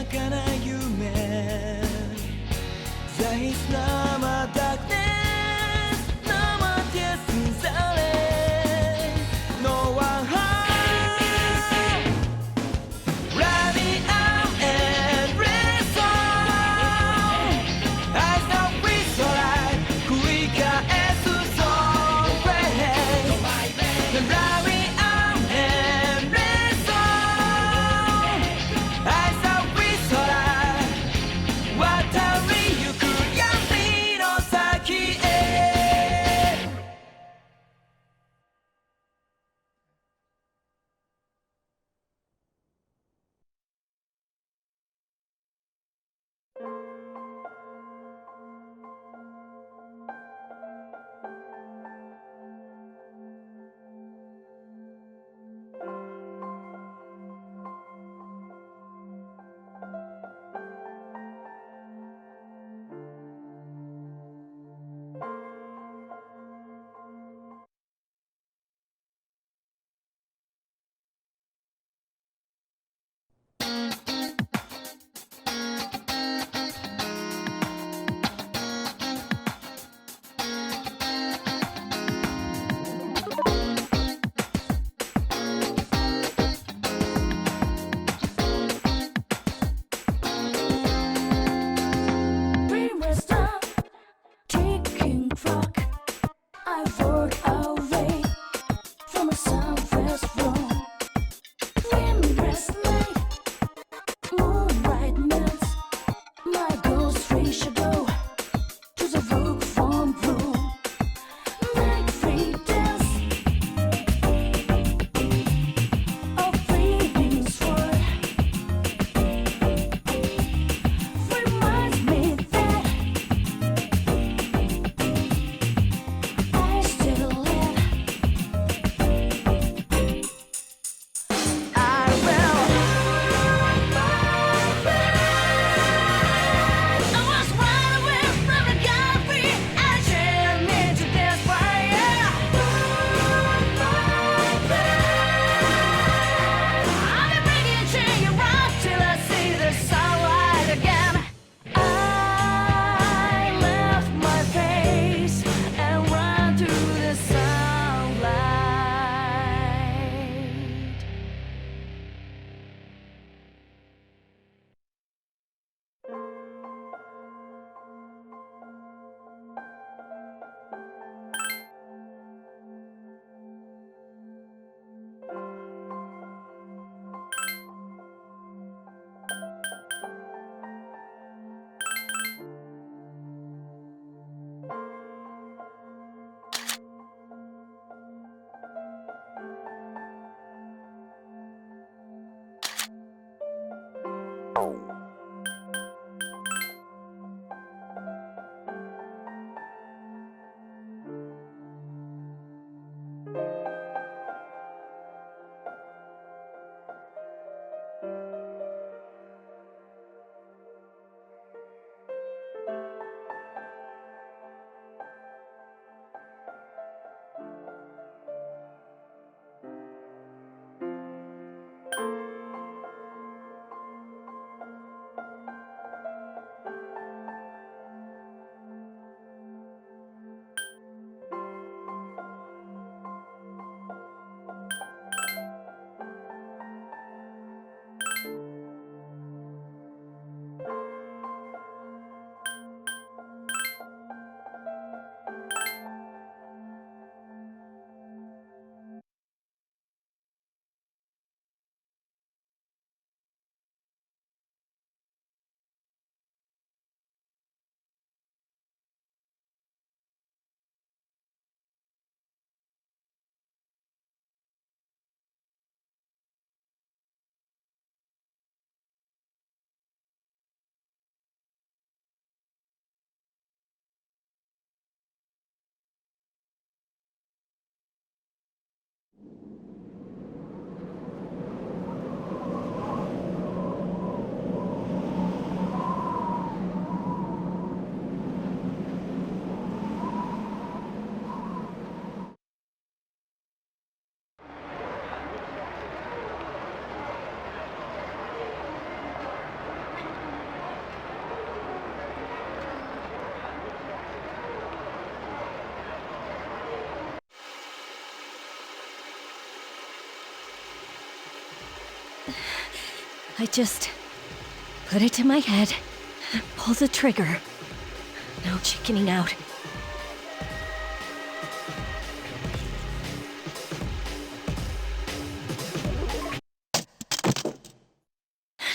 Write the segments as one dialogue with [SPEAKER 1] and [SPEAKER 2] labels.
[SPEAKER 1] かな夢大事なまたね生手すされ No one home Ride me out and race on 愛のウィストライ繰り返す Song Play Ride me out and race on 愛のウィストライ
[SPEAKER 2] I just put it to my head, pull the trigger. No chickening out.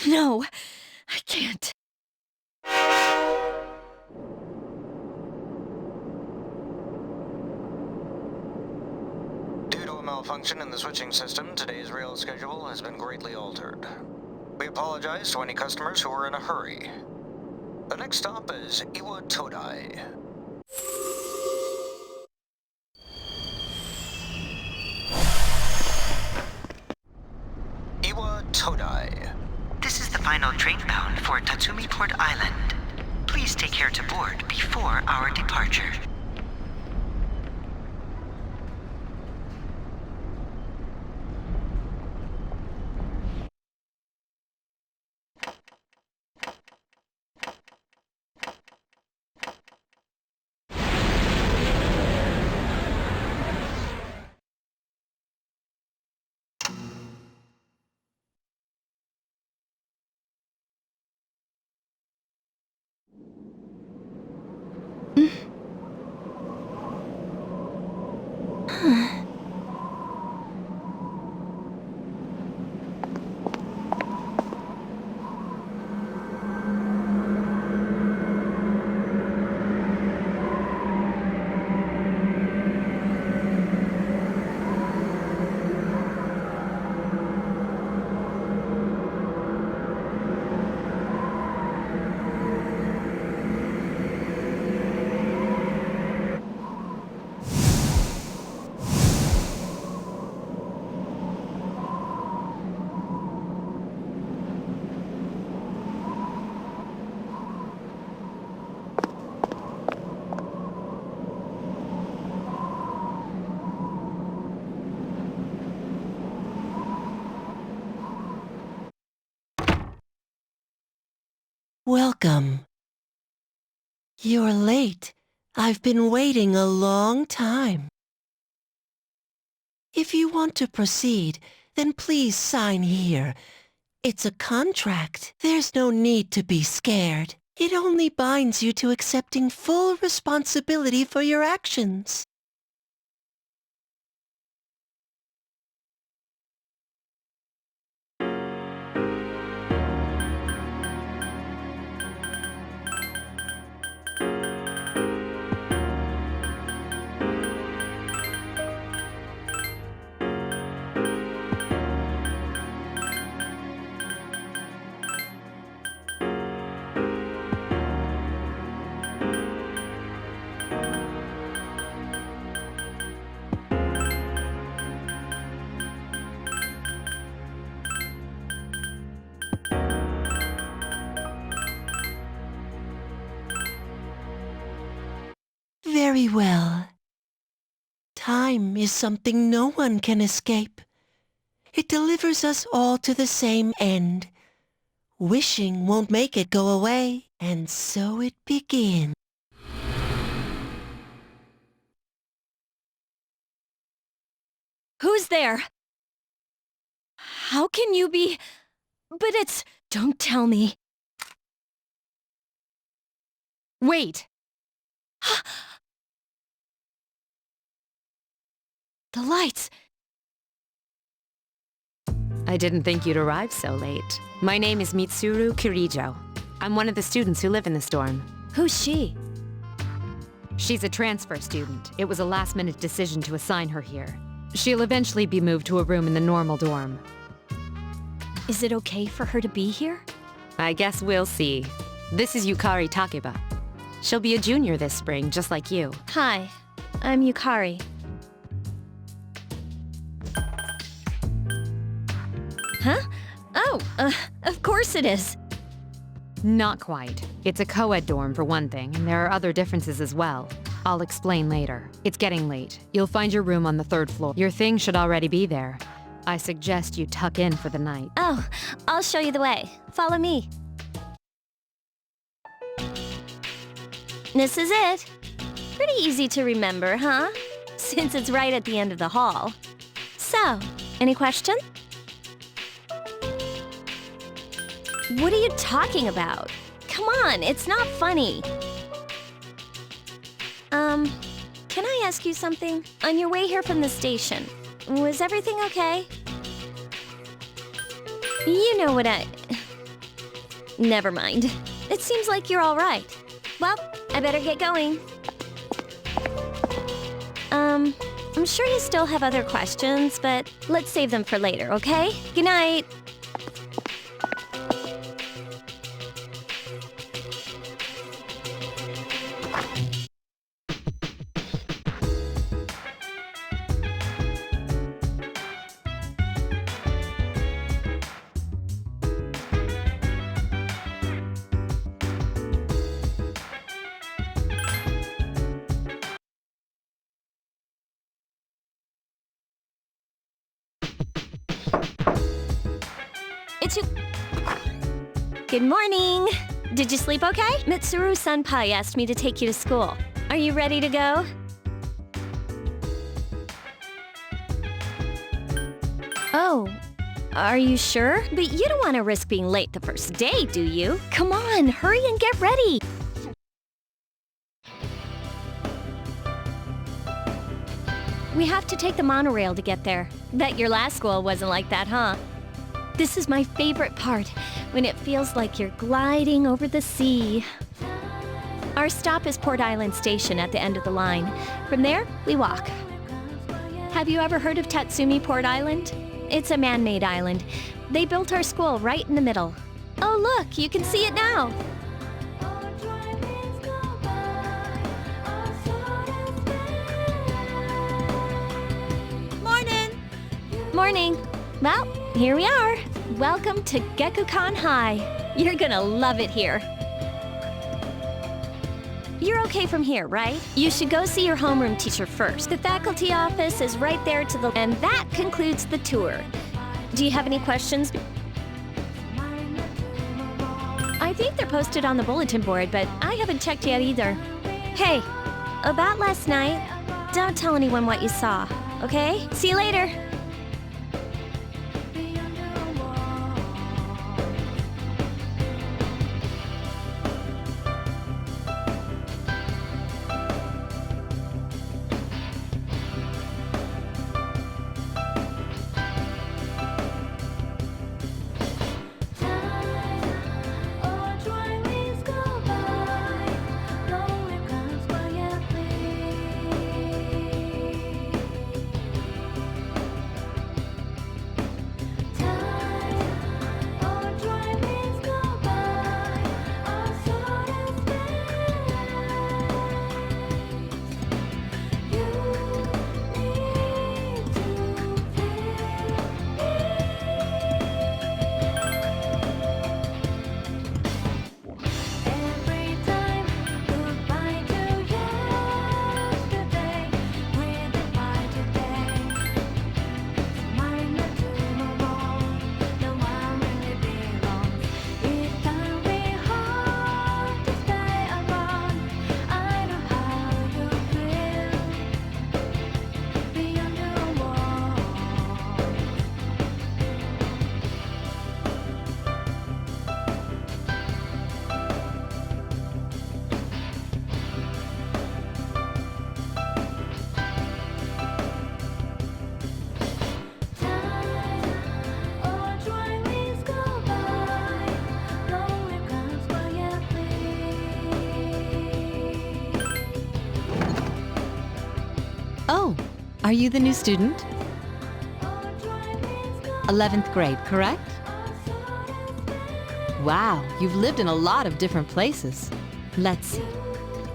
[SPEAKER 2] No, I can't.
[SPEAKER 3] Due to a malfunction in the switching system, today's rail schedule has been greatly altered. We apologize to any customers who are in a hurry. The next stop is Iwa Todai. Iwa Todai.
[SPEAKER 4] This is the final train bound for Tatsumi Port Island. Please take care to board before our departure.
[SPEAKER 5] Welcome. You're late. I've been waiting a long time. If you want to proceed, then please sign here. It's a contract. There's no need to be scared. It only binds you to accepting full responsibility for your actions. Very well. Time is something no one can escape. It delivers us all to the same end. Wishing won't make it go away, and so it begins.
[SPEAKER 2] Who's there? How can you be... But it's... Don't tell me. Wait. The lights.
[SPEAKER 6] I didn't think you'd arrive so late. My name is Mitsuru Kirijo. I'm one of the students who live in this dorm.
[SPEAKER 2] Who's she?
[SPEAKER 6] She's a transfer student. It was a last-minute decision to assign her here. She'll eventually be moved to a room in the normal dorm.
[SPEAKER 2] Is it okay for her to be here?
[SPEAKER 6] I guess we'll see. This is Yukari Takeba. She'll be a junior this spring, just like you.
[SPEAKER 2] Hi, I'm Yukari. Huh? Oh, of course it is.
[SPEAKER 6] Not quite. It's a co-ed dorm for one thing, and there are other differences as well. I'll explain later. It's getting late. You'll find your room on the 3rd floor. Your things should already be there. I suggest you tuck in for the night.
[SPEAKER 2] Oh, I'll show you the way. Follow me. This is it. Pretty easy to remember, huh? Since it's right at the end of the hall. So, any questions? What are you talking about? Come on, it's not funny. Can I ask you something? On your way here from the station, was everything okay? You know what Never mind. It seems like you're all right. Well, I better get going. I'm sure you still have other questions, but let's save them for later, okay? Good night. Good morning! Did you sleep okay? Mitsuru-senpai asked me to take you to school. Are you ready to go? Oh, are you sure? But you don't want to risk being late the first day, do you? Come on, hurry and get ready! We have to take the monorail to get there. Bet your last school wasn't like that, huh? This is my favorite part, when it feels like you're gliding over the sea. Our stop is Port Island Station at the end of the line. From there, we walk. Have you ever heard of Tatsumi Port Island? It's a man-made island. They built our school right in the middle. Oh look, you can see it now! Morning! Morning! Well, here we are. Welcome to Gekukan High. You're gonna love it here. You're okay from here, right? You should go see your homeroom teacher first. The faculty office is right there to the... And that concludes the tour. Do you have any questions? I think they're posted on the bulletin board, but I haven't checked yet either. Hey, about last night, don't tell anyone what you saw, okay? See you later.
[SPEAKER 7] Oh, are you the new student? 11th grade, correct? Wow, you've lived in a lot of different places. Let's see.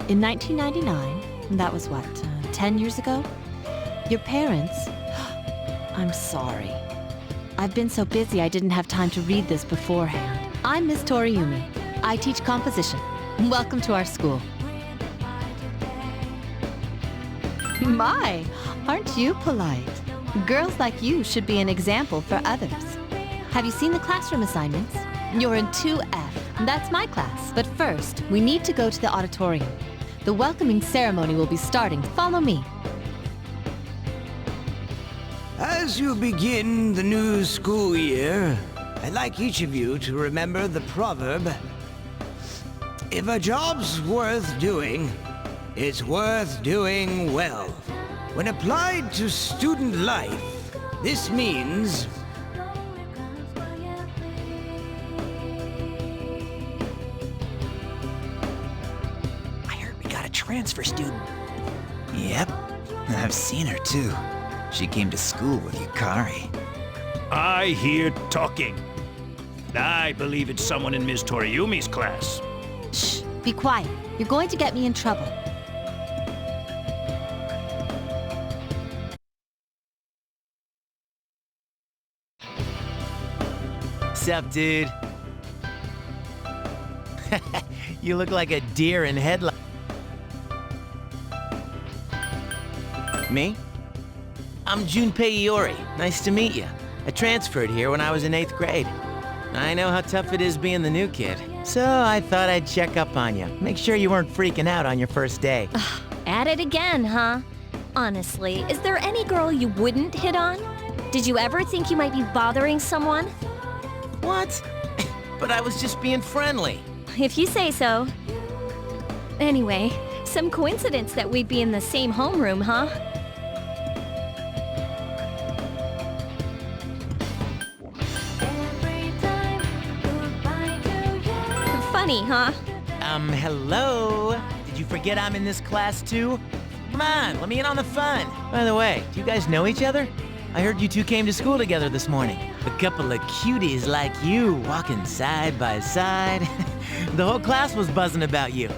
[SPEAKER 7] In 1999, that was what, 10 years ago? Your parents... I'm sorry. I've been so busy I didn't have time to read this beforehand. I'm Miss Toriumi. I teach composition. Welcome to our school. My, aren't you polite? Girls like you should be an example for others. Have you seen the classroom assignments? You're in 2F. That's my class. But first, we need to go to the auditorium. The welcoming ceremony will be starting. Follow me.
[SPEAKER 1] As you begin the new school year, I'd like each of you to remember the proverb, if a job's worth doing, it's worth doing well. When applied to student life, this means
[SPEAKER 8] I heard we got a transfer student. Yep, I've seen her too. She came to school with Yukari.
[SPEAKER 9] I hear talking. I believe it's someone in Ms. Toriumi's class.
[SPEAKER 7] Shh, be quiet. You're going to get me in trouble.
[SPEAKER 10] Sup, dude? You look like a deer in headlights. Me? I'm Junpei Iori. Nice to meet you. I transferred here when I was in 8th grade. I know how tough it is being the new kid, so I thought I'd check up on you. Make sure you weren't freaking out on your first day.
[SPEAKER 2] At it again, huh? Honestly, is there any girl you wouldn't hit on? Did you ever think you might be bothering someone?
[SPEAKER 10] What? But I was just being friendly.
[SPEAKER 2] If you say so. Anyway, some coincidence that we'd be in the same homeroom, huh? Funny, huh?
[SPEAKER 10] Hello? Did you forget I'm in this class too? Come on, let me in on the fun. By the way, do you guys know each other? I heard you two came to school together this morning. A couple of cuties like you walking side by side. The whole class was buzzing about you.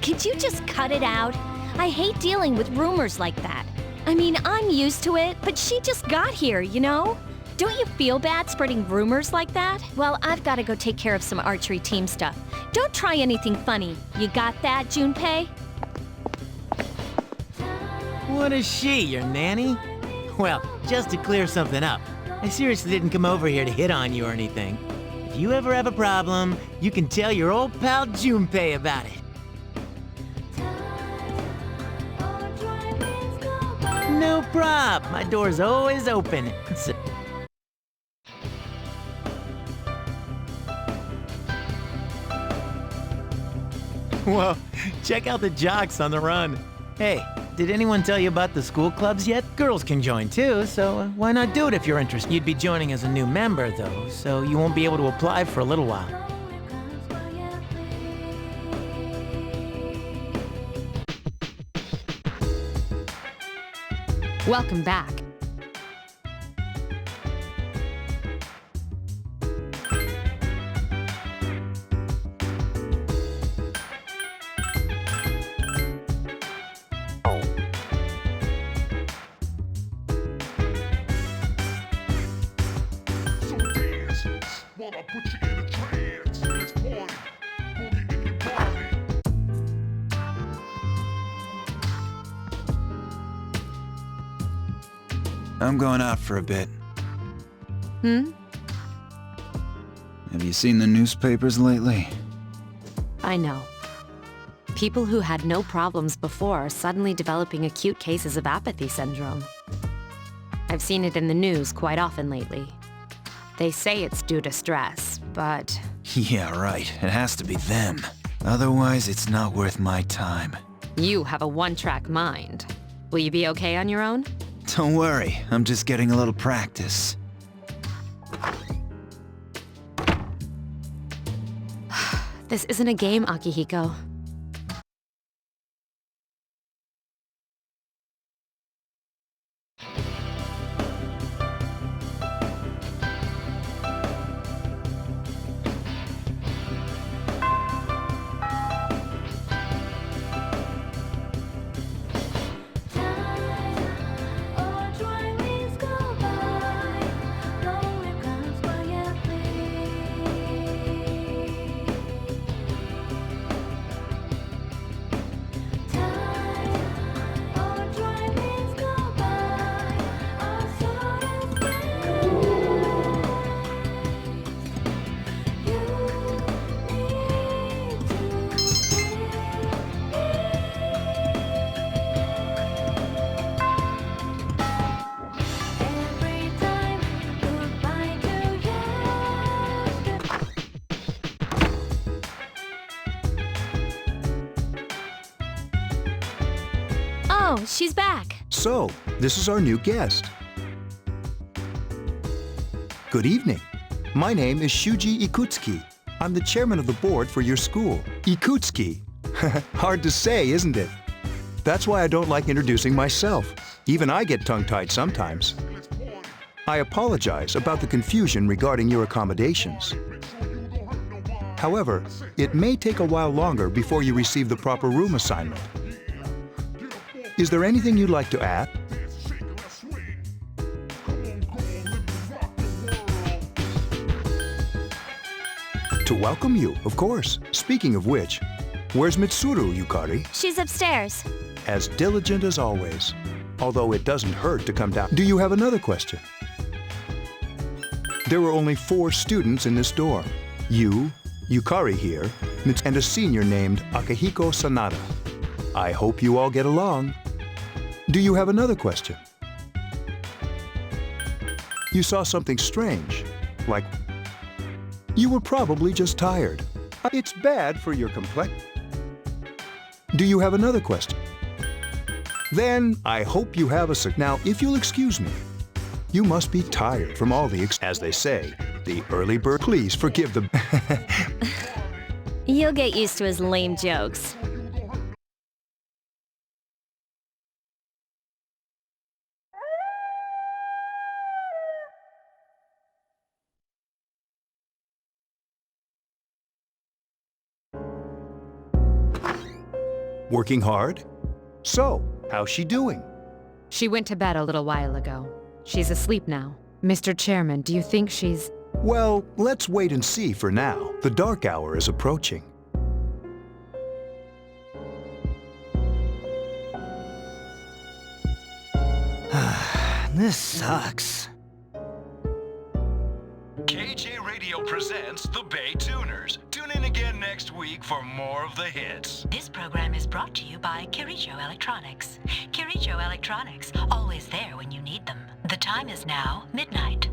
[SPEAKER 2] Could you just cut it out? I hate dealing with rumors like that. I mean, I'm used to it, but she just got here, you know? Don't you feel bad spreading rumors like that? Well, I've got to go take care of some archery team stuff. Don't try anything funny. You got that, Junpei?
[SPEAKER 10] What is she, your nanny? Well, just to clear something up, I seriously didn't come over here to hit on you or anything. If you ever have a problem, you can tell your old pal Junpei about it. No prob. My door's always open. Whoa, check out the jocks on the run. Hey, did anyone tell you about the school clubs yet? Girls can join too, so why not do it if you're interested? You'd be joining as a new member though, so you won't be able to apply for a little while.
[SPEAKER 6] Welcome back.
[SPEAKER 8] I'm going out for a bit.
[SPEAKER 6] Hmm?
[SPEAKER 8] Have you seen the newspapers lately?
[SPEAKER 6] I know. People who had no problems before are suddenly developing acute cases of apathy syndrome. I've seen it in the news quite often lately. They say it's due to stress, but...
[SPEAKER 8] Yeah, right. It has to be them. Otherwise, it's not worth my time.
[SPEAKER 6] You have a one-track mind. Will you be okay on your own?
[SPEAKER 8] Don't worry, I'm just getting a little practice.
[SPEAKER 6] This isn't a game, Akihiko.
[SPEAKER 2] Oh, she's back.
[SPEAKER 11] So, this is our new guest. Good evening. My name is Shuji Ikutsuki. I'm the chairman of the board for your school. Ikutsuki. Hard to say, isn't it? That's why I don't like introducing myself. Even I get tongue-tied sometimes. I apologize about the confusion regarding your accommodations. However, it may take a while longer before you receive the proper room assignment. Is there anything you'd like to add? To welcome you, of course. Speaking of which, where's Mitsuru, Yukari?
[SPEAKER 2] She's upstairs.
[SPEAKER 11] As diligent as always. Although it doesn't hurt to come down. Do you have another question? There were only 4 students in this dorm. You, Yukari here, and a senior named Akihiko Sanada. I hope you all get along. Do you have another question? You saw something strange, like you were probably just tired. It's bad for your complexion. Do you have another question? Then I hope you have a Now, if you'll excuse me, you must be tired from all the as they say, the early bird. Please forgive the
[SPEAKER 2] You'll get used to his lame jokes.
[SPEAKER 11] Working hard? So, how's she doing?
[SPEAKER 6] She went to bed a little while ago. She's asleep now. Mr. Chairman, do you think she's...
[SPEAKER 11] Well, let's wait and see for now. The dark hour is approaching.
[SPEAKER 10] This sucks.
[SPEAKER 12] KJ Radio presents the Bay Tuners. Tune in again next week for more of the hits.
[SPEAKER 4] This program is brought to you by Kirijo Electronics. Kirijo Electronics, always there when you need them. The time is now midnight.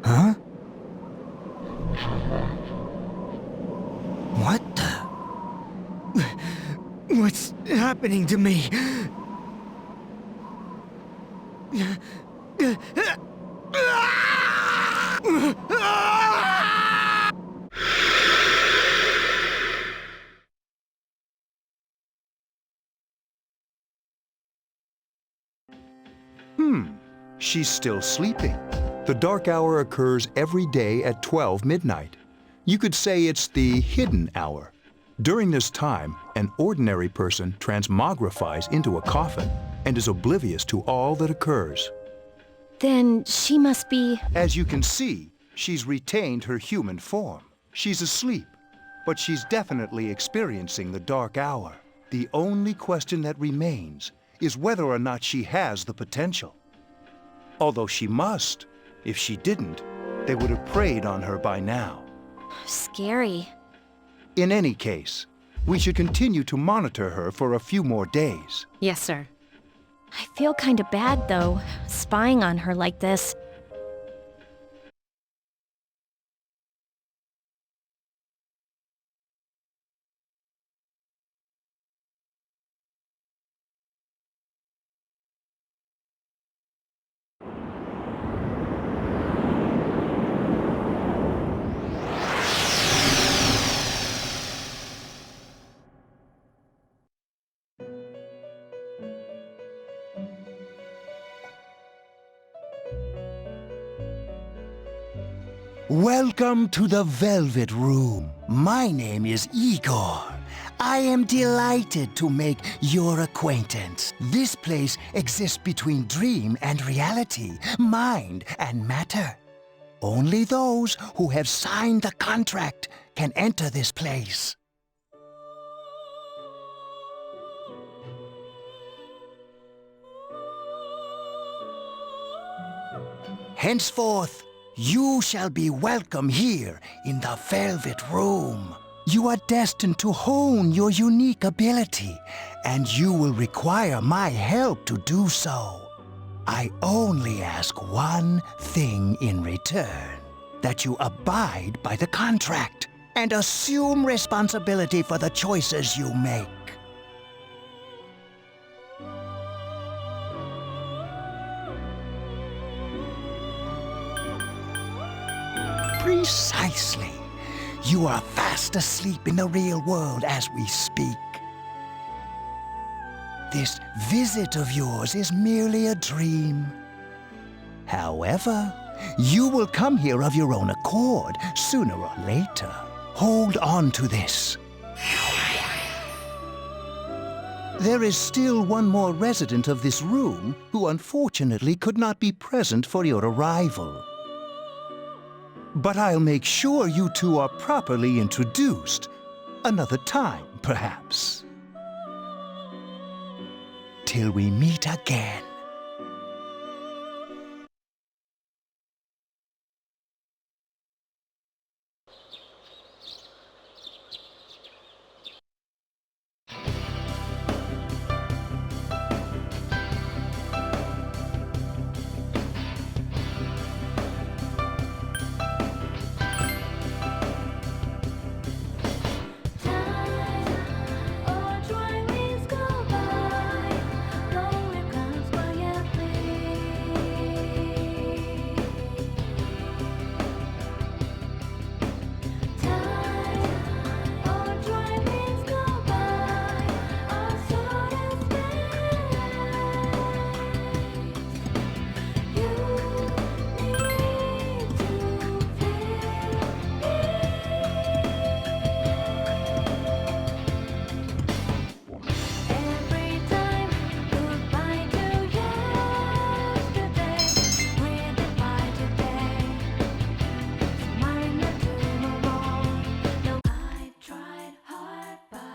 [SPEAKER 8] Huh? What the? What's happening to me?
[SPEAKER 11] She's still sleeping. The dark hour occurs every day at 12 midnight. You could say it's the hidden hour. During this time, an ordinary person transmogrifies into a coffin and is oblivious to all that occurs.
[SPEAKER 2] Then she must be...
[SPEAKER 11] As you can see, she's retained her human form. She's asleep, but she's definitely experiencing the dark hour. The only question that remains is whether or not she has the potential. Although she must. If she didn't, they would have preyed on her by now.
[SPEAKER 2] Scary.
[SPEAKER 11] In any case, we should continue to monitor her for a few more days.
[SPEAKER 6] Yes, sir.
[SPEAKER 2] I feel kind of bad, though, spying on her like this.
[SPEAKER 13] Welcome to the Velvet Room. My name is Igor. I am delighted to make your acquaintance. This place exists between dream and reality, mind and matter. Only those who have signed the contract can enter this place. Henceforth, you shall be welcome here in the Velvet Room. You are destined to hone your unique ability, and you will require my help to do so. I only ask one thing in return. That you abide by the contract and assume responsibility for the choices you make. Precisely. You are fast asleep in the real world as we speak. This visit of yours is merely a dream. However, you will come here of your own accord, sooner or later. Hold on to this. There is still one more resident of this room who unfortunately could not be present for your arrival. But I'll make sure you two are properly introduced. Another time, perhaps. Till we meet again.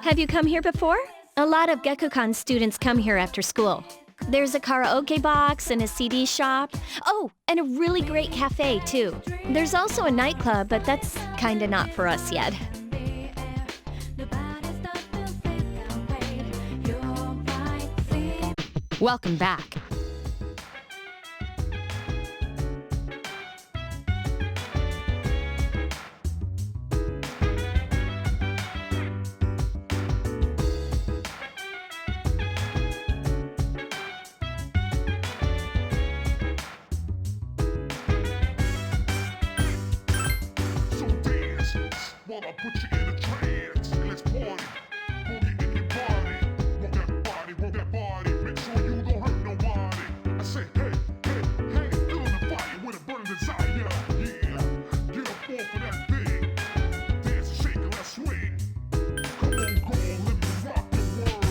[SPEAKER 2] Have you come here before? A lot of Gekukan students come here after school. There's a karaoke box and a CD shop. Oh, and a really great cafe, too. There's also a nightclub, but that's kinda not for us yet.
[SPEAKER 6] Welcome back.
[SPEAKER 12] While I put you in a trance, let's party. Boogie in your body. Work that body. Make sure you don't hurt nobody. I say, hey, hey, hey, feel the fire with a burning desire. Yeah, get up off of that thing. Dance and shake and let's swing. Come on, go on, let me rock the world.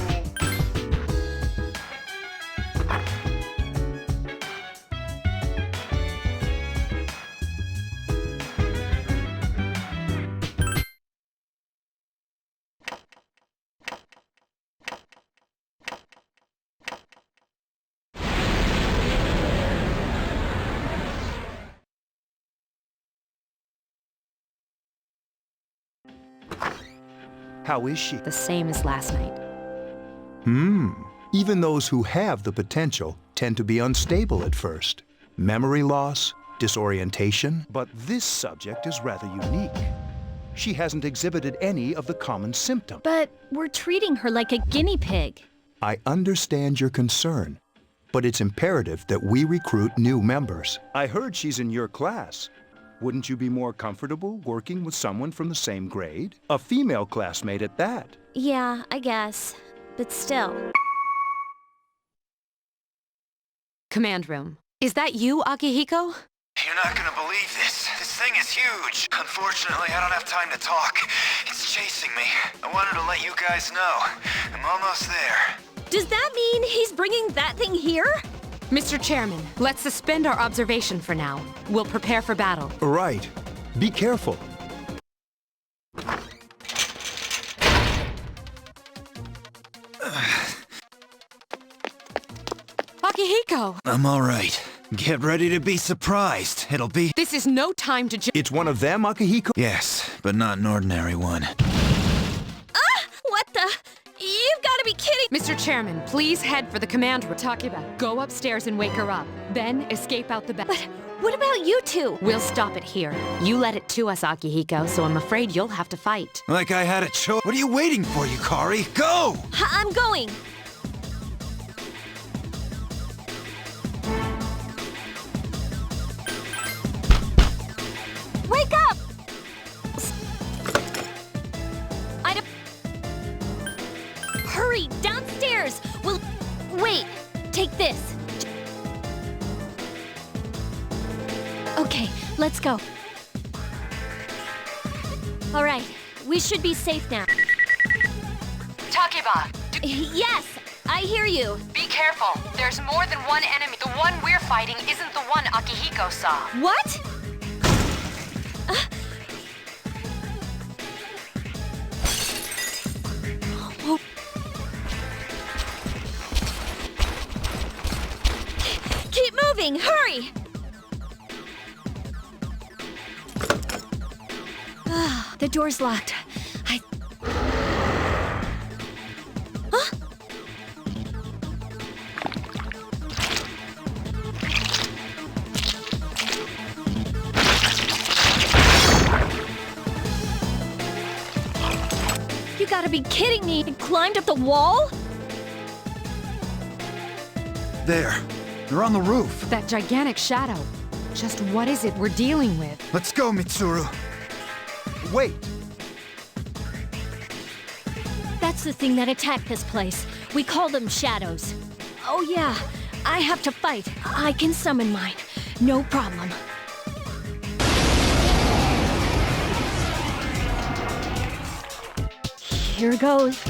[SPEAKER 11] How is she?
[SPEAKER 6] The same as last night.
[SPEAKER 11] Even those who have the potential tend to be unstable at first. Memory loss, disorientation, but this subject is rather unique. She hasn't exhibited any of the common symptoms.
[SPEAKER 2] But we're treating her like a guinea pig.
[SPEAKER 11] I understand your concern, but it's imperative that we recruit new members. I heard she's in your class. Wouldn't you be more comfortable working with someone from the same grade? A female classmate at that.
[SPEAKER 2] Yeah, I guess. But still.
[SPEAKER 6] Command room. Is that you, Akihiko?
[SPEAKER 8] You're not gonna believe this. This thing is huge. Unfortunately, I don't have time to talk. It's chasing me. I wanted to let you guys know. I'm almost there.
[SPEAKER 2] Does that mean he's bringing that thing here?
[SPEAKER 6] Mr. Chairman, let's suspend our observation for now. We'll prepare for battle.
[SPEAKER 11] Right. Be careful.
[SPEAKER 6] Akihiko!
[SPEAKER 8] I'm all right. Get ready to be surprised. It'll be...
[SPEAKER 6] This is no time to
[SPEAKER 11] It's one of them, Akihiko?
[SPEAKER 8] Yes, but not an ordinary one.
[SPEAKER 2] Ah! What the? You've got to be kidding! kidding?
[SPEAKER 6] Mr. Chairman, please head for the command room. Takeba, go upstairs and wake her up. Then escape out the back.
[SPEAKER 2] But what about you two?
[SPEAKER 6] We'll stop it here. You led it to us, Akihiko, so I'm afraid you'll have to fight.
[SPEAKER 8] Like I had a choice. What are you waiting for, Yukari? Go!
[SPEAKER 2] I'm going. Wake up! I don't... Hurry, downstairs! Well, wait, take this. Okay, let's go. All right, we should be safe now.
[SPEAKER 14] Takeba,
[SPEAKER 2] Yes, I hear you.
[SPEAKER 14] be careful. There's more than one enemy. The one we're fighting isn't the one Akihiko saw.
[SPEAKER 2] What? Oh. Keep moving, hurry! The door's locked. Huh? You gotta be kidding me! It climbed up the wall?
[SPEAKER 8] There. They're on the roof.
[SPEAKER 6] That gigantic shadow. Just what is it we're dealing with?
[SPEAKER 8] Let's go, Mitsuru.
[SPEAKER 11] Wait!
[SPEAKER 2] That's the thing that attacked this place. We call them shadows. Oh yeah, I have to fight. I can summon mine. No problem. Here goes.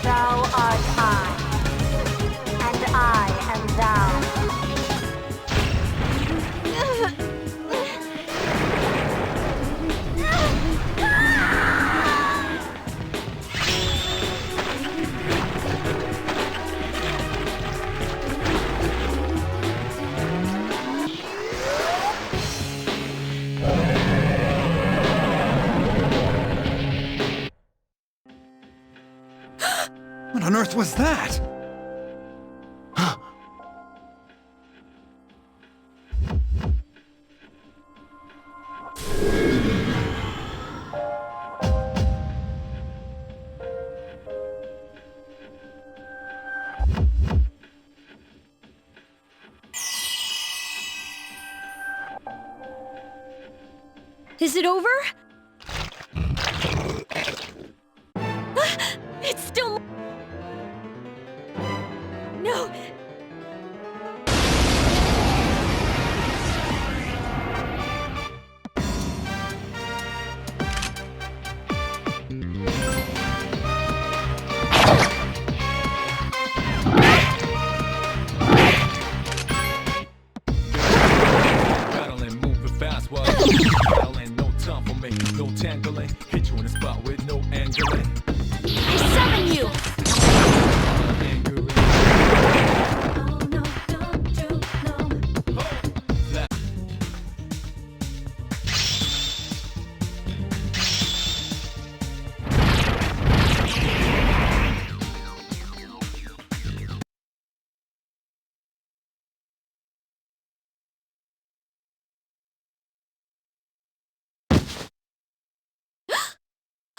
[SPEAKER 14] Thou art I, and I am thou.
[SPEAKER 8] What on earth was that?
[SPEAKER 2] Is it over? It's still... No!
[SPEAKER 1] Battling, moving fast while battling, no time for me, no tangling. Hit you in the spot with no angling.
[SPEAKER 2] I summon you!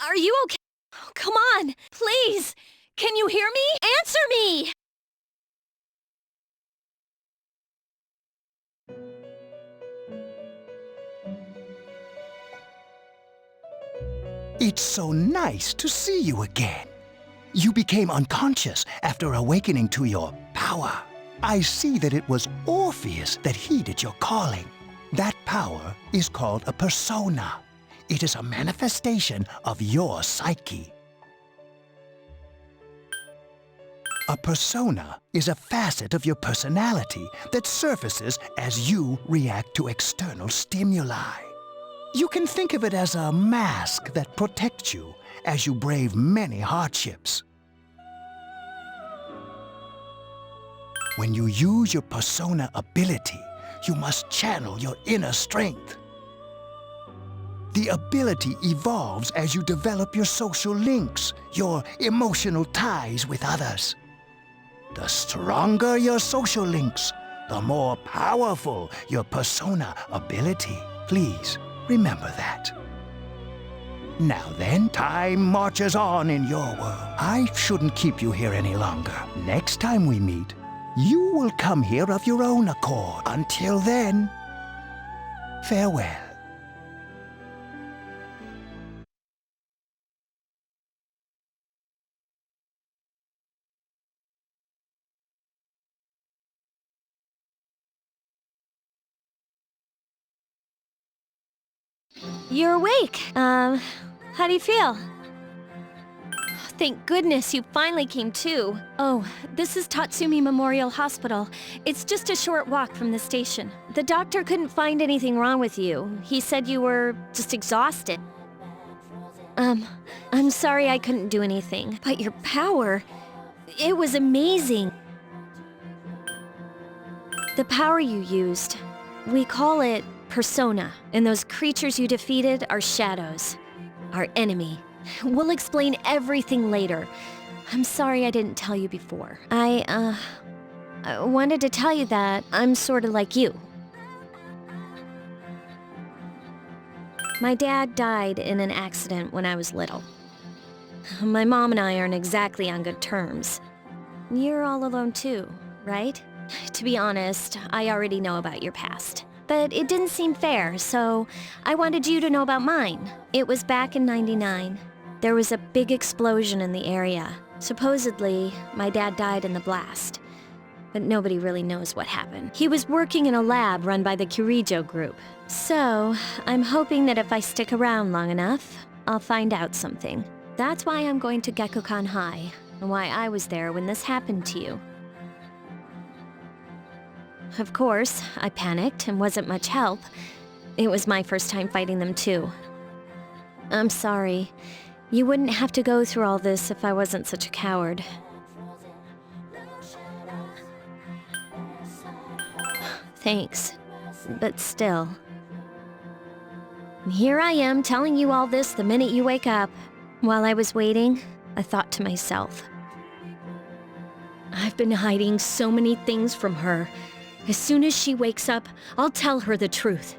[SPEAKER 2] Are you okay? Oh, come on, please! Can you hear me? Answer me!
[SPEAKER 13] It's so nice to see you again. You became unconscious after awakening to your power. I see that it was Orpheus that heeded your calling. That power is called a persona. It is a manifestation of your psyche. A persona is a facet of your personality that surfaces as you react to external stimuli. You can think of it as a mask that protects you as you brave many hardships. When you use your persona ability, you must channel your inner strength. The ability evolves as you develop your social links, your emotional ties with others. The stronger your social links, the more powerful your persona ability. Please remember that. Now then, time marches on in your world. I shouldn't keep you here any longer. Next time we meet, you will come here of your own accord. Until then, farewell.
[SPEAKER 2] You're awake. How do you feel? Thank goodness you finally came to. Oh, this is Tatsumi Memorial Hospital. It's just a short walk from the station. The doctor couldn't find anything wrong with you. He said you were just exhausted. I'm sorry I couldn't do anything, but your power, it was amazing. The power you used, we call it persona, and those creatures you defeated are shadows, our enemy. We'll explain everything later. I'm sorry I didn't tell you before. I wanted to tell you that I'm sort of like you. My dad died in an accident when I was little. My mom and I aren't exactly on good terms. You're all alone too, right? To be honest, I already know about your past. But it didn't seem fair, so I wanted you to know about mine. It was back in '99. There was a big explosion in the area. Supposedly, my dad died in the blast. But nobody really knows what happened. He was working in a lab run by the Kirijo group. So, I'm hoping that if I stick around long enough, I'll find out something. That's why I'm going to Gekkoukan High, and why I was there when this happened to you. Of course, I panicked and wasn't much help. It was my first time fighting them too. I'm sorry. You wouldn't have to go through all this if I wasn't such a coward. Thanks. But still. Here I am telling you all this the minute you wake up. While I was waiting, I thought to myself, I've been hiding so many things from her. As soon as she wakes up, I'll tell her the truth.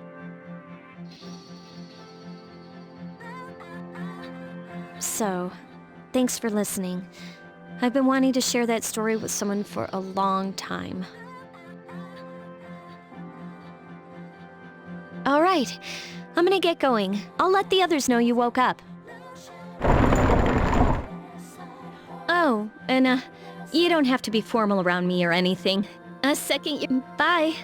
[SPEAKER 2] So, thanks for listening. I've been wanting to share that story with someone for a long time. All right, I'm gonna get going. I'll let the others know you woke up. Oh, and you don't have to be formal around me or anything. A second, bye.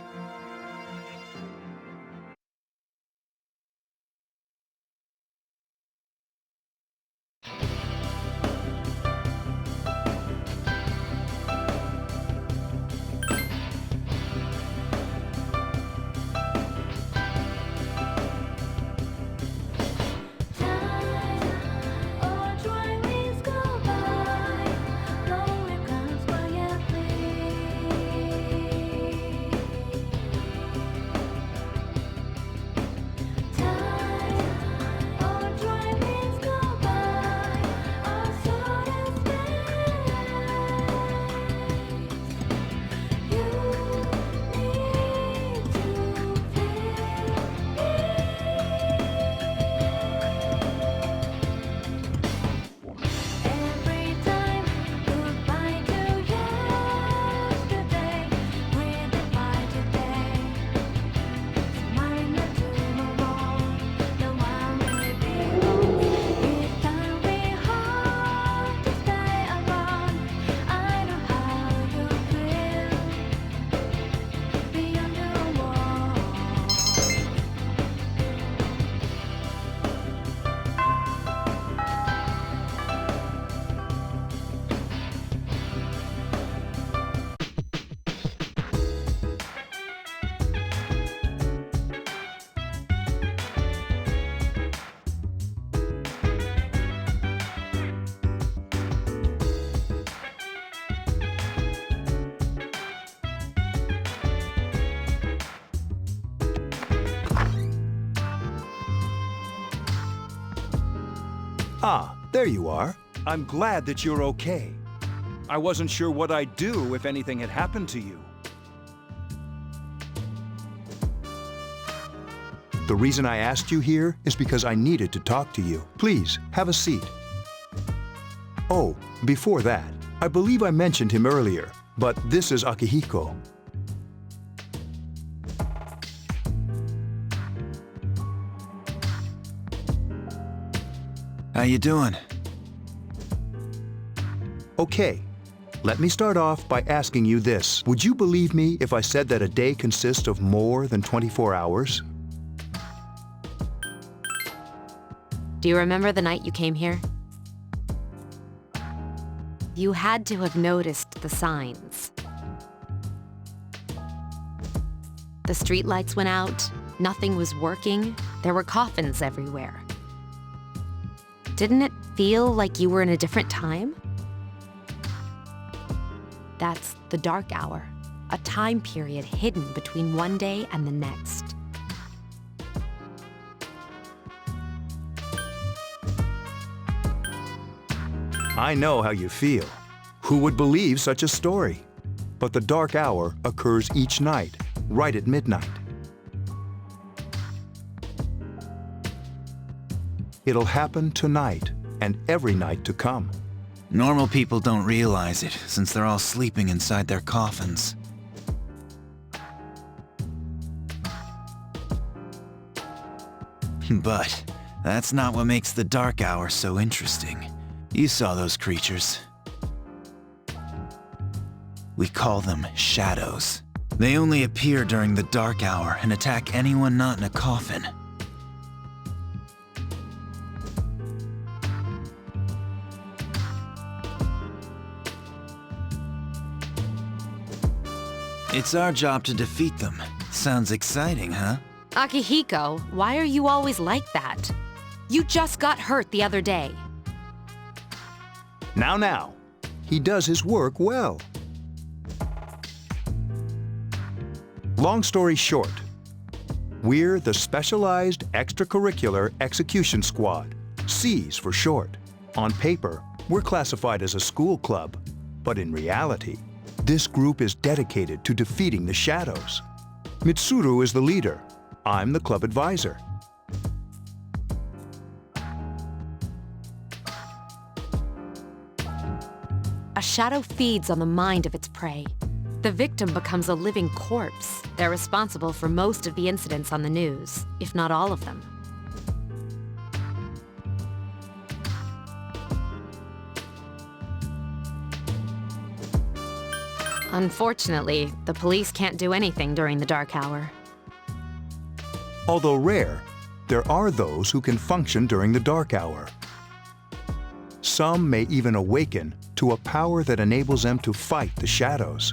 [SPEAKER 11] Ah, there you are. I'm glad that you're okay. I wasn't sure what I'd do if anything had happened to you. The reason I asked you here is because I needed to talk to you. Please, have a seat. Oh, before that, I believe I mentioned him earlier, but this is Akihiko.
[SPEAKER 8] How you doing?
[SPEAKER 11] Okay, let me start off by asking you this. Would you believe me if I said that a day consists of more than 24 hours?
[SPEAKER 6] Do you remember the night you came here? You had to have noticed the signs. The streetlights went out, nothing was working, there were coffins everywhere. Didn't it feel like you were in a different time? That's the dark hour, a time period hidden between one day and the next.
[SPEAKER 11] I know how you feel. Who would believe such a story? But the dark hour occurs each night, right at midnight. It'll happen tonight and every night to come.
[SPEAKER 8] Normal people don't realize it, since they're all sleeping inside their coffins. But that's not what makes the dark hour so interesting. You saw those creatures. We call them shadows. They only appear during the dark hour and attack anyone not in a coffin. It's our job to defeat them. Sounds exciting, huh?
[SPEAKER 6] Akihiko, why are you always like that? You just got hurt the other day.
[SPEAKER 11] Now. He does his work well. Long story short, we're the Specialized Extracurricular Execution Squad, SEAS for short. On paper, we're classified as a school club, but in reality, this group is dedicated to defeating the shadows. Mitsuru is the leader. I'm the club advisor.
[SPEAKER 6] A shadow feeds on the mind of its prey. The victim becomes a living corpse. They're responsible for most of the incidents on the news, if not all of them. Unfortunately, the police can't do anything during the dark hour.
[SPEAKER 11] Although rare, there are those who can function during the dark hour. Some may even awaken to a power that enables them to fight the shadows.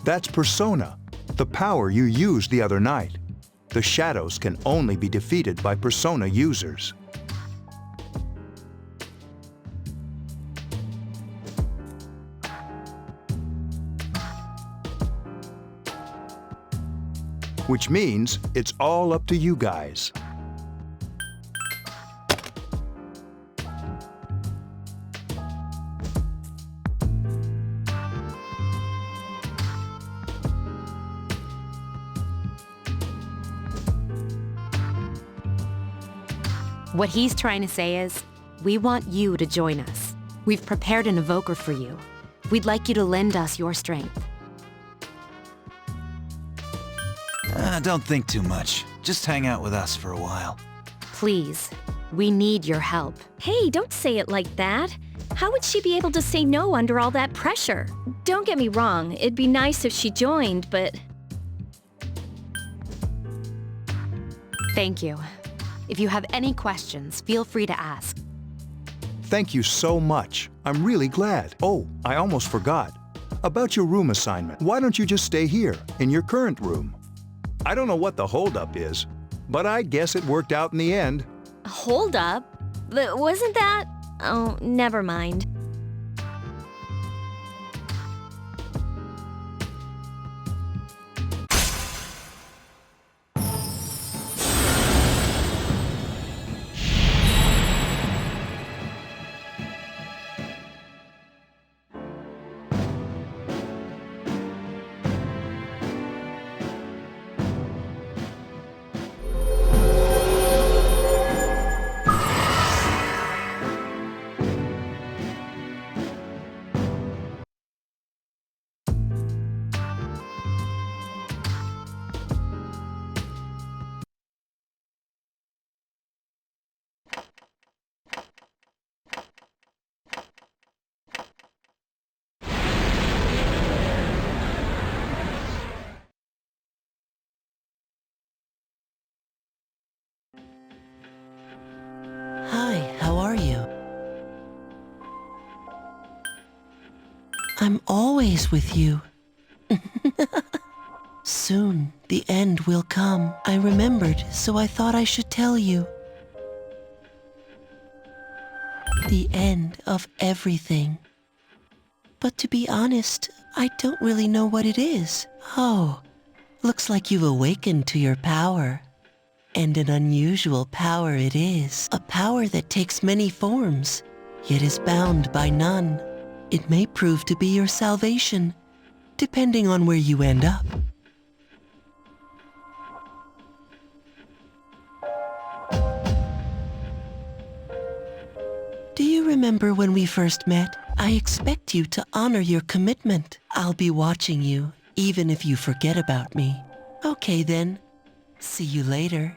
[SPEAKER 11] That's Persona, the power you used the other night. The shadows can only be defeated by Persona users. Which means it's all up to you guys.
[SPEAKER 6] What he's trying to say is, we want you to join us. We've prepared an evoker for you. We'd like you to lend us your strength.
[SPEAKER 8] Don't think too much. Just hang out with us for a while.
[SPEAKER 6] Please, we need your help.
[SPEAKER 2] Hey, don't say it like that. How would she be able to say no under all that pressure? Don't get me wrong, it'd be nice if she joined, but...
[SPEAKER 6] Thank you. If you have any questions, feel free to ask.
[SPEAKER 11] Thank you so much. I'm really glad. Oh, I almost forgot. About your room assignment, why don't you just stay here, in your current room? I don't know what the holdup is, but I guess it worked out in the end.
[SPEAKER 2] Hold up? But wasn't that... Oh, never mind.
[SPEAKER 5] I'm always with you. Soon, the end will come. I remembered, so I thought I should tell you. The end of everything. But to be honest, I don't really know what it is. Oh, looks like you've awakened to your power. And an unusual power it is. A power that takes many forms, yet is bound by none. It may prove to be your salvation, depending on where you end up. Do you remember when we first met? I expect you to honor your commitment. I'll be watching you, even if you forget about me. Okay then. See you later.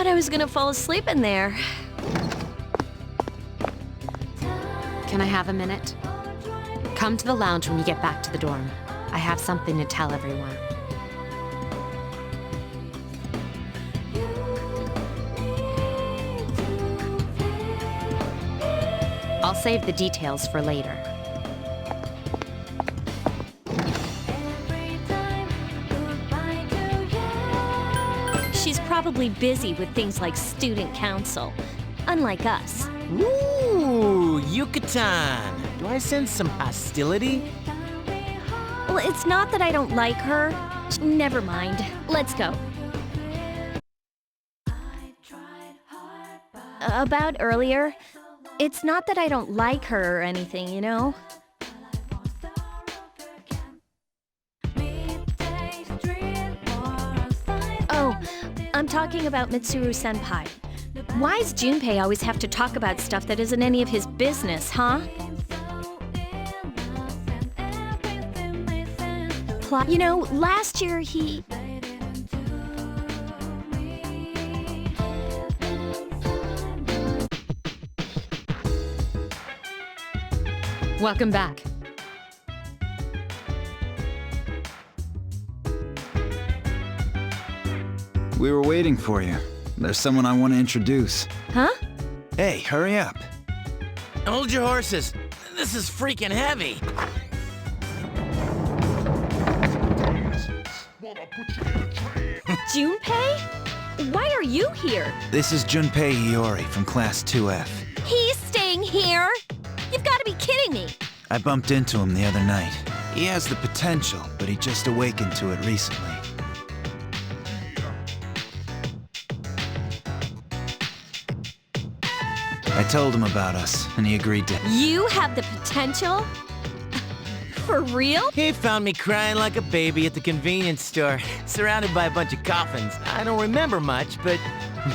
[SPEAKER 2] I was gonna fall asleep in there.
[SPEAKER 6] Can I have a minute? Come to the lounge when you get back to the dorm. I have something to tell everyone. I'll save the details for later.
[SPEAKER 2] She's probably busy with things like student council, unlike us.
[SPEAKER 10] Ooh, Yucatan. Do I sense some hostility?
[SPEAKER 2] Well, it's not that I don't like her. Never mind. Let's go. About earlier, it's not that I don't like her or anything, you know? Oh, I'm talking about Mitsuru-senpai. Why's Junpei always have to talk about stuff that isn't any of his business, huh? You know, last year he...
[SPEAKER 6] Welcome back.
[SPEAKER 8] We were waiting for you. There's someone I want to introduce.
[SPEAKER 2] Huh?
[SPEAKER 8] Hey, hurry up.
[SPEAKER 10] Hold your horses. This is freaking heavy.
[SPEAKER 2] Junpei? Why are you here?
[SPEAKER 8] This is Junpei Hiyori from Class 2F.
[SPEAKER 2] He's staying here? You've got to be kidding me.
[SPEAKER 8] I bumped into him the other night. He has the potential, but he just awakened to it recently. I told him about us, and he agreed to...
[SPEAKER 2] You have the potential? For real?
[SPEAKER 10] He found me crying like a baby at the convenience store, surrounded by a bunch of coffins. I don't remember much, but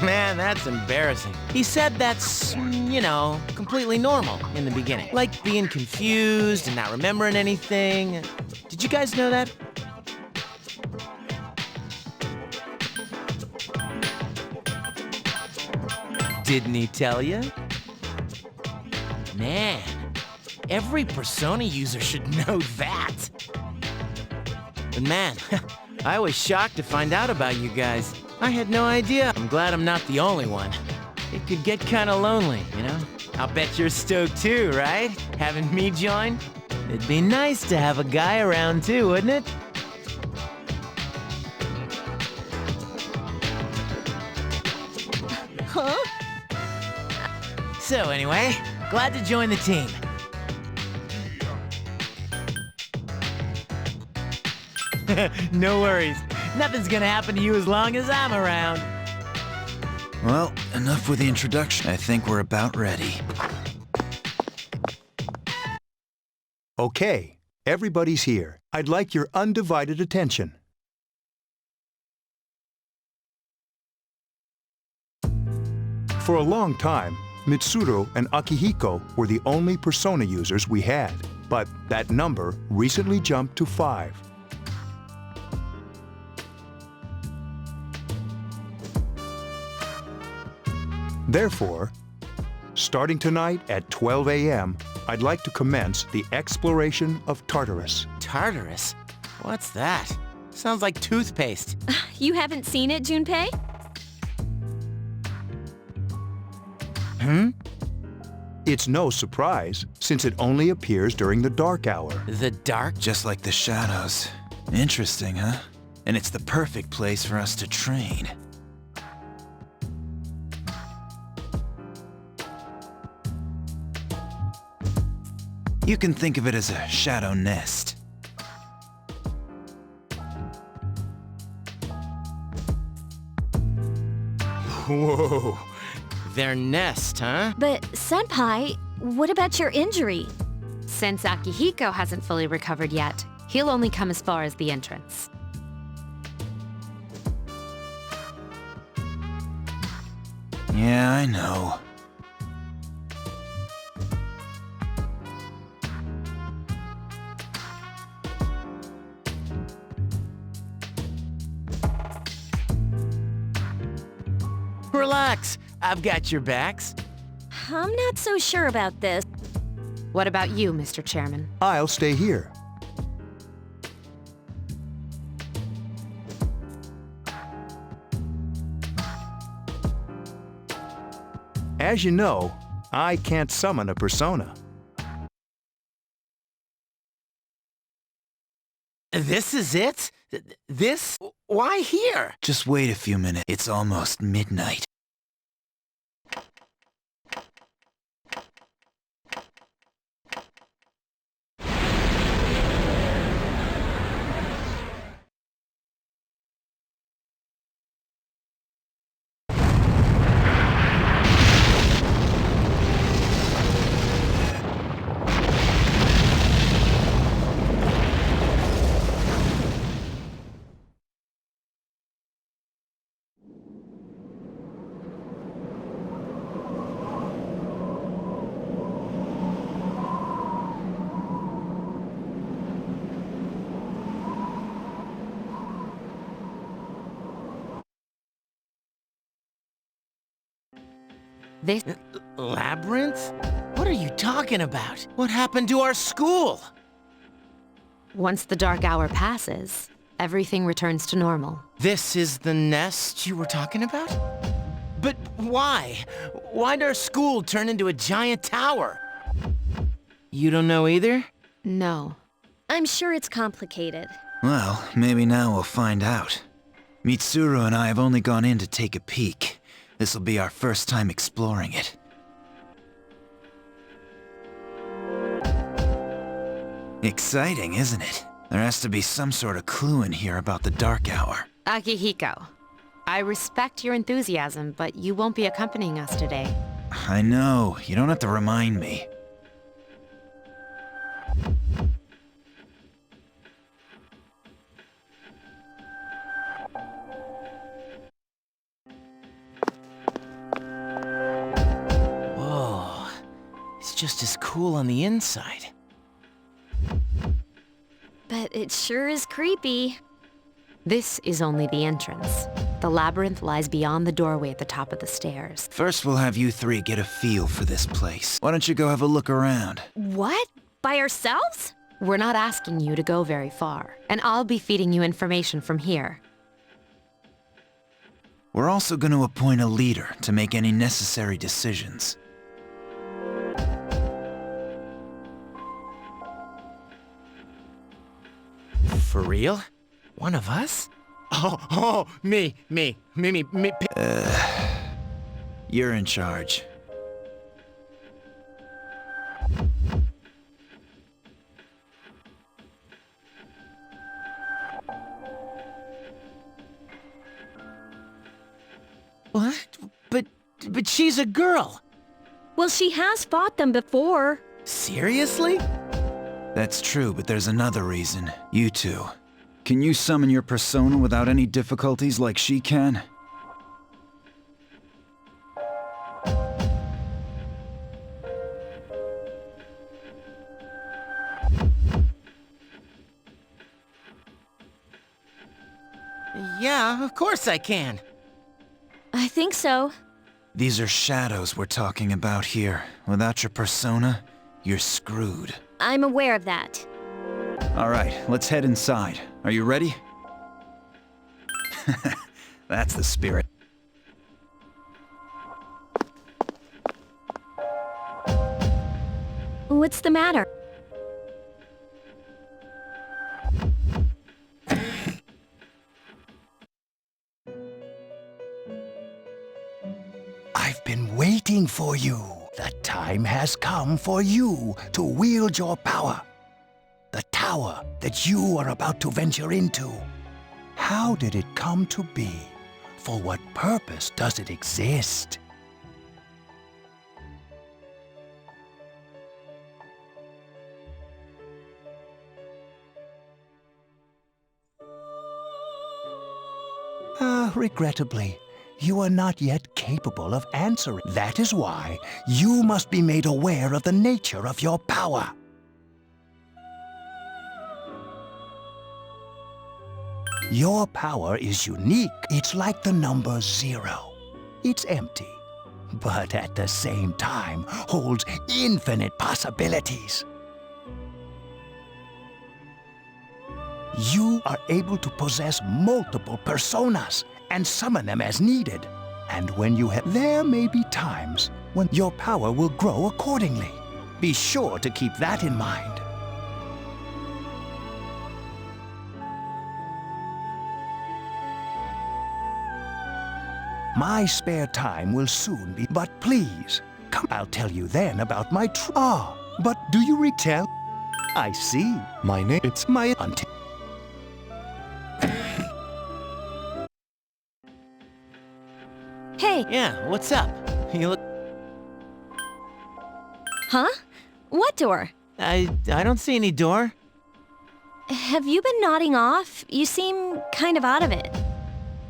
[SPEAKER 10] man, that's embarrassing. He said that's, you know, completely normal in the beginning. Like being confused and not remembering anything. Did you guys know that? Didn't he tell you? Man, every Persona user should know that. But man, I was shocked to find out about you guys. I had no idea. I'm glad I'm not the only one. It could get kinda lonely, you know? I'll bet you're stoked too, right? Having me join? It'd be nice to have a guy around too, wouldn't it?
[SPEAKER 2] Huh?
[SPEAKER 10] So anyway, glad to join the team. No worries. Nothing's gonna happen to you as long as I'm around.
[SPEAKER 8] Well, enough with the introduction. I think we're about ready.
[SPEAKER 11] Okay, everybody's here. I'd like your undivided attention. For a long time, Mitsuru and Akihiko were the only persona users we had, but that number recently jumped to 5. Therefore, starting tonight at 12 a.m., I'd like to commence the exploration of Tartarus.
[SPEAKER 10] Tartarus? What's that? Sounds like toothpaste.
[SPEAKER 2] You haven't seen it, Junpei?
[SPEAKER 10] Hmm?
[SPEAKER 11] It's no surprise, since it only appears during the dark hour.
[SPEAKER 10] The dark?
[SPEAKER 8] Just like the shadows. Interesting, huh? And it's the perfect place for us to train. You can think of it as a shadow nest.
[SPEAKER 10] Whoa. Their nest, huh?
[SPEAKER 2] But, Senpai, what about your injury?
[SPEAKER 6] Since Akihiko hasn't fully recovered yet, he'll only come as far as the entrance.
[SPEAKER 8] Yeah, I know.
[SPEAKER 10] Relax. I've got your backs.
[SPEAKER 2] I'm not so sure about this.
[SPEAKER 6] What about you, Mr. Chairman?
[SPEAKER 11] I'll stay here. As you know, I can't summon a persona.
[SPEAKER 10] This is it? This? Why here?
[SPEAKER 8] Just wait a few minutes. It's almost midnight.
[SPEAKER 6] This
[SPEAKER 10] labyrinth? What are you talking about? What happened to our school?
[SPEAKER 6] Once the dark hour passes, everything returns to normal.
[SPEAKER 10] This is the nest you were talking about? But why? Why'd our school turn into a giant tower? You don't know either?
[SPEAKER 6] No.
[SPEAKER 2] I'm sure it's complicated.
[SPEAKER 8] Well, maybe now we'll find out. Mitsuru and I have only gone in to take a peek. This'll be our first time exploring it. Exciting, isn't it? There has to be some sort of clue in here about the dark hour.
[SPEAKER 6] Akihiko, I respect your enthusiasm, but you won't be accompanying us today.
[SPEAKER 8] I know. You don't have to remind me.
[SPEAKER 10] Whoa. It's just as cool on the inside.
[SPEAKER 2] But it sure is creepy.
[SPEAKER 6] This is only the entrance. The labyrinth lies beyond the doorway at the top of the stairs.
[SPEAKER 8] First, we'll have you three get a feel for this place. Why don't you go have a look around?
[SPEAKER 2] What? By ourselves?
[SPEAKER 6] We're not asking you to go very far, and I'll be feeding you information from here.
[SPEAKER 8] We're also going to appoint a leader to make any necessary decisions.
[SPEAKER 10] For real? One of us? Oh, me.
[SPEAKER 8] You're in charge.
[SPEAKER 10] What? But she's a girl.
[SPEAKER 2] Well, she has fought them before.
[SPEAKER 10] Seriously?
[SPEAKER 8] That's true, but there's another reason. You two. Can you summon your persona without any difficulties like she can?
[SPEAKER 10] Yeah, of course I can.
[SPEAKER 2] I think so.
[SPEAKER 8] These are shadows we're talking about here. Without your persona, you're screwed.
[SPEAKER 2] I'm aware of that.
[SPEAKER 8] All right, let's head inside. Are you ready? That's the spirit.
[SPEAKER 2] What's the matter?
[SPEAKER 13] I've been waiting for you. The time has come for you to wield your power. The tower that you are about to venture into. How did it come to be? For what purpose does it exist? Regrettably, you are not yet capable of answering. That is why you must be made aware of the nature of your power. Your power is unique. It's like the number 0. It's empty, but at the same time holds infinite possibilities. You are able to possess multiple personas and summon them as needed. And when you have, there may be times when your power will grow accordingly. Be sure to keep that in mind. My spare time will soon be, but please, come. I'll tell you then about my but do you retell? I see. My name, it's my until.
[SPEAKER 2] Hey!
[SPEAKER 10] Yeah, what's up? You look...
[SPEAKER 2] Huh? What door?
[SPEAKER 10] I don't see any door.
[SPEAKER 2] Have you been nodding off? You seem kind of out of it.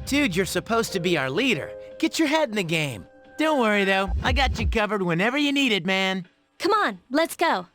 [SPEAKER 10] Dude, you're supposed to be our leader. Get your head in the game. Don't worry, though. I got you covered whenever you need it, man.
[SPEAKER 2] Come on, let's go.